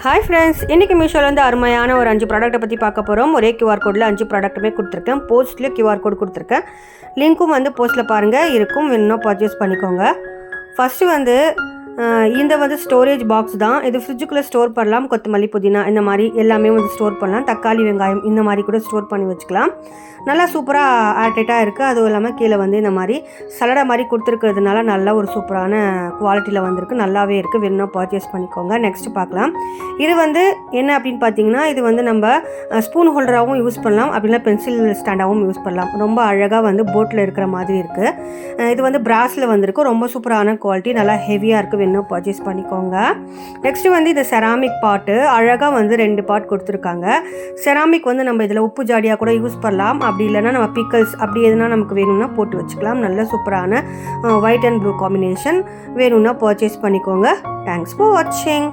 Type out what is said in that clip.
Hi friends, இன்றைக்கி மீஷோலேருந்து அருமையான ஒரு 5 ப்ராடக்ட்டை பற்றி பார்க்க போகிறோம். ஒரே QR கோடில் 5 ப்ராடக்ட்டுமே கொடுத்துருக்கேன். போஸ்ட்லேயும் QR கோடு கொடுத்துருக்கேன். லிங்க்கும் போஸ்ட்டில் பாருங்கள் இருக்கும், வேணும்னா பர்ச்சேஸ் பண்ணிக்கோங்க. ஃபஸ்ட்டு இந்த ஸ்டோரேஜ் பாக்ஸ் தான். இது ஃப்ரிட்ஜுக்குள்ளே ஸ்டோர் பண்ணலாம். கொத்தமல்லி, புதினா இந்த மாதிரி எல்லாமே ஸ்டோர் பண்ணலாம். தக்காளி, வெங்காயம் இந்த மாதிரி கூட ஸ்டோர் பண்ணி வச்சுக்கலாம். நல்லா சூப்பராக ஏர்டைட்டாக இருக்குது. அதுவும் இல்லாமல் கீழே இந்த மாதிரி சலடை மாதிரி கொடுத்துருக்கிறதுனால நல்ல ஒரு சூப்பரான குவாலிட்டியில் வந்திருக்கு. நல்லாவே இருக்குது. வேணும்னா பர்ச்சேஸ் பண்ணிக்கோங்க. நெக்ஸ்ட் பார்க்கலாம். இது என்ன அப்படின்னு பார்த்தீங்கன்னா, இது நம்ம ஸ்பூன் ஹோல்டராகவும் யூஸ் பண்ணலாம், அப்படின்னா பென்சில் ஸ்டாண்டாகவும் யூஸ் பண்ணலாம். ரொம்ப அழகாக போட்டில் இருக்கிற மாதிரி இருக்குது. இது பிராஸில் வந்திருக்கு. ரொம்ப சூப்பரான குவாலிட்டி, நல்லா ஹெவியாக இருக்குது. வேணும்னா பர்ச்சேஸ் பண்ணிக்கோங்க. நெக்ஸ்ட் இது செராமிக் பாட்டு. அழகாக 2 பாட் கொடுத்துருக்காங்க. செராமிக் நம்ம இதில் உப்பு ஜாடியாக கூட யூஸ் பண்ணலாம். அப்படி இல்லைனா நம்ம பிக்கல்ஸ் அப்படி எதுனா நமக்கு வேணும்னா போட்டு வச்சுக்கலாம். நல்ல சூப்பரான ஒயிட் அண்ட் ப்ளூ காம்பினேஷன். வேணும்னா பர்ச்சேஸ் பண்ணிக்கோங்க. தேங்க்ஸ் ஃபார் வாட்சிங்.